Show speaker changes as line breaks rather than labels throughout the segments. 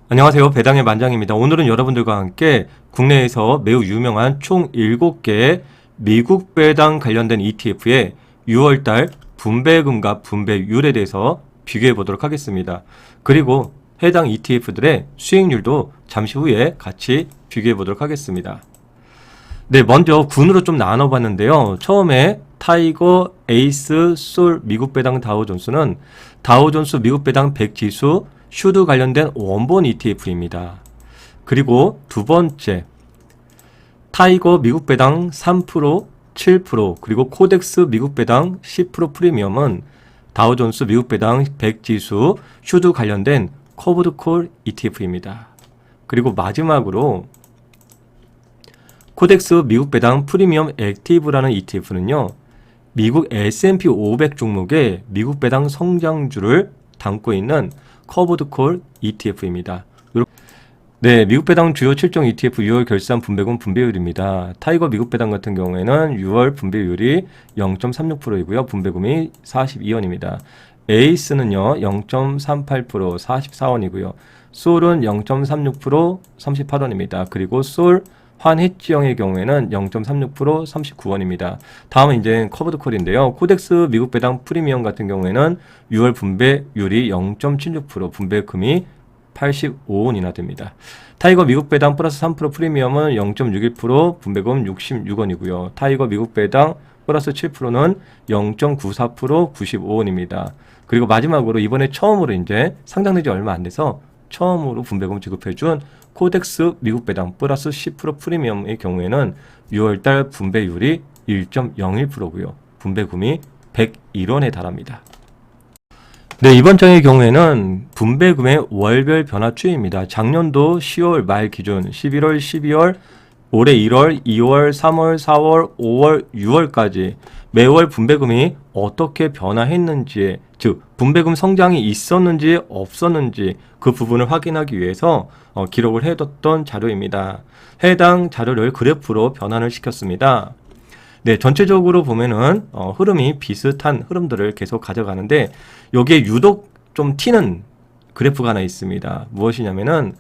안녕하세요. 배당의 만장입니다. 오늘은 여러분들과 함께 국내에서 매우 유명한 총 7개의 미국 배당 관련된 ETF의 6월달 분배금과 분배율에 대해서 비교해 보도록 하겠습니다. 그리고 해당 ETF들의 수익률도 잠시 후에 같이 비교해 보도록 하겠습니다. 네, 먼저 군으로 좀 나눠봤는데요. 처음에 타이거, 에이스, 솔, 미국 배당 다우존스는 다우존스 미국 배당 100 지수 슈드 관련된 원본 ETF입니다. 그리고 두 번째 타이거 미국 배당 3%, 7%, 그리고 코덱스 미국 배당 10% 프리미엄은 다우존스 미국 배당 100 지수 슈드 관련된 커브드 콜 ETF입니다. 그리고 마지막으로 코덱스 미국 배당 프리미엄 액티브라는 ETF는요, 미국 S&P 500 종목의 미국 배당 성장주를 담고 있는 커브드 콜 ETF입니다. 네, 미국 배당 주요 7종 ETF 6월 결산 분배금 분배율입니다. 타이거 미국 배당 같은 경우에는 6월 분배율이 0.36%이고요. 분배금이 42원입니다. 에이스는요, 0.38% 44원이고요. 솔은 0.36% 38원입니다. 그리고 솔 환해지형의 경우에는 0.36% 39원입니다. 다음은 이제 커브드콜인데요. 코덱스 미국 배당 프리미엄 같은 경우에는 6월 분배율이 0.76% 분배금이 85원이나 됩니다. 타이거 미국 배당 플러스 3% 프리미엄은 0.61% 분배금 66원이고요. 타이거 미국 배당 플러스 7%는 0.94% 95원입니다. 그리고 마지막으로 이번에 처음으로 이제 상장된 지 얼마 안 돼서 처음으로 분배금 지급해준 코덱스 미국 배당 플러스 10% 프리미엄의 경우에는 6월달 분배율이 1.01%고요. 분배금이 101원에 달합니다. 네, 이번 장의 경우에는 분배금의 월별 변화 추이입니다. 작년도 10월 말 기준 11월, 12월, 올해 1월, 2월, 3월, 4월, 5월, 6월까지 매월 분배금이 어떻게 변화했는지, 즉 분배금 성장이 있었는지 없었는지 그 부분을 확인하기 위해서 기록을 해뒀던 자료입니다. 해당 자료를 그래프로 변환을 시켰습니다. 네, 전체적으로 보면은 흐름이 비슷한 흐름들을 계속 가져가는데 여기에 유독 좀 튀는 그래프가 하나 있습니다. 무엇이냐면은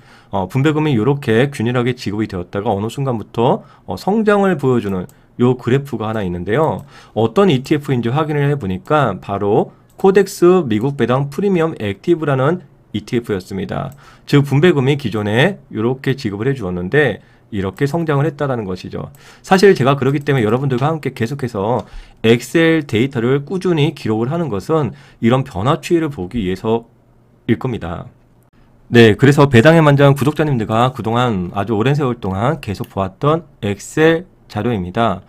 분배금이 이렇게 균일하게 지급이 되었다가 어느 순간부터 성장을 보여주는 요 그래프가 하나 있는데요. 어떤 ETF인지 확인을 해보니까 바로 코덱스 미국 배당 프리미엄 액티브라는 ETF였습니다. 즉 분배금이 기존에 이렇게 지급을 해주었는데 이렇게 성장을 했다는 것이죠. 사실 제가 그렇기 때문에 여러분들과 함께 계속해서 엑셀 데이터를 꾸준히 기록을 하는 것은 이런 변화 추이를 보기 위해서일 겁니다. 네, 그래서 배당의 만장 구독자님들과 그동안 아주 오랜 세월 동안 계속 보았던 엑셀 자료입니다.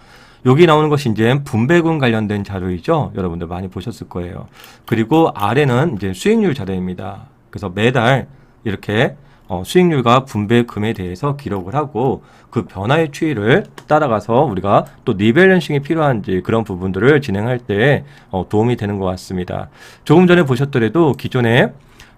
여기 나오는 것이 이제 분배금 관련된 자료이죠. 여러분들 많이 보셨을 거예요. 그리고 아래는 이제 수익률 자료입니다. 그래서 매달 이렇게 수익률과 분배금에 대해서 기록을 하고 그 변화의 추이를 따라가서 우리가 또 리밸런싱이 필요한지 그런 부분들을 진행할 때 도움이 되는 것 같습니다. 조금 전에 보셨더라도 기존에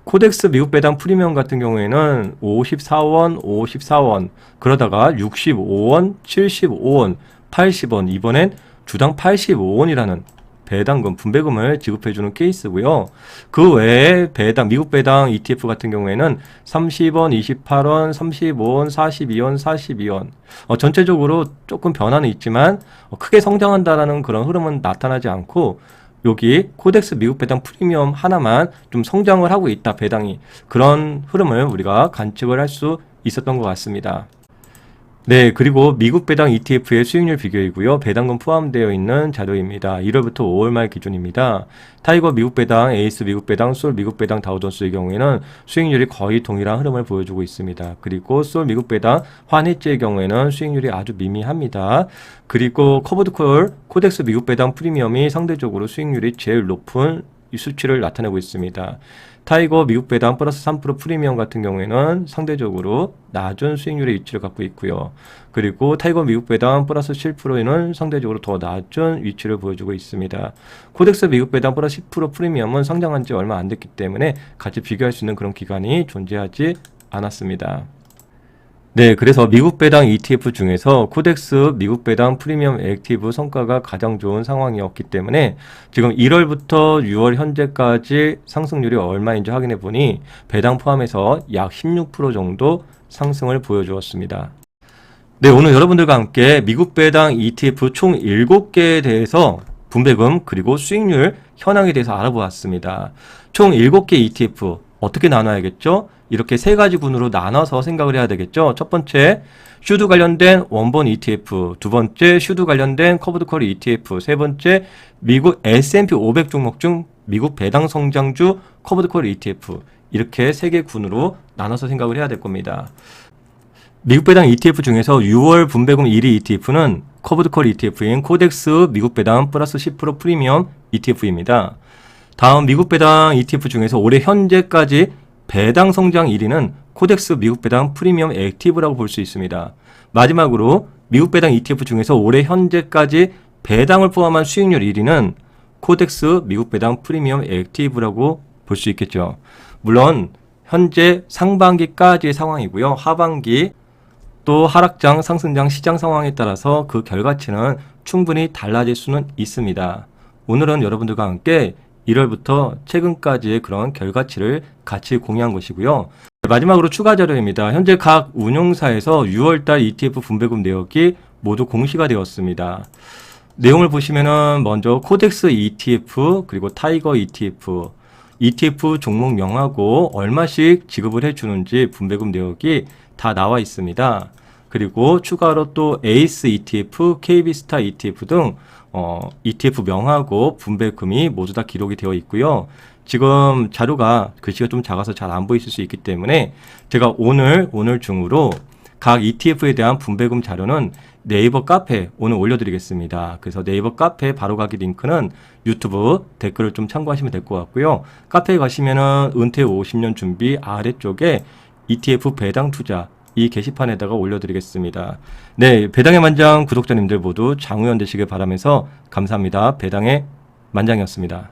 코덱스 미국 배당 프리미엄 같은 경우에는 54원, 54원, 그러다가 65원, 75원, 80원, 이번엔 주당 85원이라는 배당금, 분배금을 지급해주는 케이스고요. 그 외에 미국 배당 ETF 같은 경우에는 30원, 28원, 35원, 42원, 42원. 전체적으로 조금 변화는 있지만 크게 성장한다라는 그런 흐름은 나타나지 않고 여기 코덱스 미국 배당 프리미엄 하나만 좀 성장을 하고 있다, 배당이. 그런 흐름을 우리가 관측을 할 수 있었던 것 같습니다. 네, 그리고 미국 배당 ETF의 수익률 비교이고요. 배당금 포함되어 있는 자료입니다. 1월부터 5월 말 기준입니다. 타이거 미국 배당, 에이스 미국 배당, 솔 미국 배당 다우존스의 경우에는 수익률이 거의 동일한 흐름을 보여주고 있습니다. 그리고 솔 미국 배당, 환해지의 경우에는 수익률이 아주 미미합니다. 그리고 커브드콜, 코덱스 미국 배당 프리미엄이 상대적으로 수익률이 제일 높은 이 수치를 나타내고 있습니다. 타이거 미국 배당 플러스 3% 프리미엄 같은 경우에는 상대적으로 낮은 수익률의 위치를 갖고 있고요. 그리고 타이거 미국 배당 플러스 7%는 상대적으로 더 낮은 위치를 보여주고 있습니다. 코덱스 미국 배당 플러스 10% 프리미엄은 상장한 지 얼마 안 됐기 때문에 같이 비교할 수 있는 그런 기간이 존재하지 않았습니다. 네, 그래서 미국 배당 ETF 중에서 코덱스 미국 배당 프리미엄 액티브 성과가 가장 좋은 상황이었기 때문에 지금 1월부터 6월 현재까지 상승률이 얼마인지 확인해 보니 배당 포함해서 약 16% 정도 상승을 보여주었습니다. 네, 오늘 여러분들과 함께 미국 배당 ETF 총 7개에 대해서 분배금 그리고 수익률 현황에 대해서 알아보았습니다. 총 7개 ETF 어떻게 나눠야겠죠? 이렇게 세 가지 군으로 나눠서 생각을 해야 되겠죠. 첫 번째, 슈드 관련된 원본 ETF, 두 번째, 슈드 관련된 커브드콜 ETF, 세 번째, 미국 S&P 500 종목 중 미국 배당 성장주 커브드콜 ETF, 이렇게 세 개 군으로 나눠서 생각을 해야 될 겁니다. 미국 배당 ETF 중에서 6월 분배금 1위 ETF는 커브드콜 ETF인 코덱스 미국 배당 플러스 10% 프리미엄 ETF입니다. 다음 미국 배당 ETF 중에서 올해 현재까지 배당 성장 1위는 코덱스 미국 배당 프리미엄 액티브라고 볼 수 있습니다. 마지막으로 미국 배당 ETF 중에서 올해 현재까지 배당을 포함한 수익률 1위는 코덱스 미국 배당 프리미엄 액티브라고 볼 수 있겠죠. 물론 현재 상반기까지의 상황이고요. 하반기 또 하락장, 상승장 시장 상황에 따라서 그 결과치는 충분히 달라질 수는 있습니다. 오늘은 여러분들과 함께 1월부터 최근까지의 그런 결과치를 같이 공유한 것이고요. 마지막으로 추가 자료입니다. 현재 각 운용사에서 6월달 ETF 분배금 내역이 모두 공시가 되었습니다. 내용을 보시면은 먼저 코덱스 ETF 그리고 타이거 ETF 종목명하고 얼마씩 지급을 해주는지 분배금 내역이 다 나와 있습니다. 그리고 추가로 또 에이스 ETF, KB스타 ETF 등 ETF 명하고 분배금이 모두 다 기록이 되어 있고요. 지금 자료가 글씨가 좀 작아서 잘 안 보이실 수 있기 때문에 제가 오늘 중으로 각 ETF에 대한 분배금 자료는 네이버 카페에 오늘 올려드리겠습니다. 그래서 네이버 카페 바로 가기 링크는 유튜브 댓글을 좀 참고하시면 될 것 같고요. 카페에 가시면은 은퇴 50년 준비 아래쪽에 ETF 배당 투자 이 게시판에다가 올려드리겠습니다. 네, 배당의 만장 구독자님들 모두 장우연 되시길 바라면서 감사합니다. 배당의 만장이었습니다.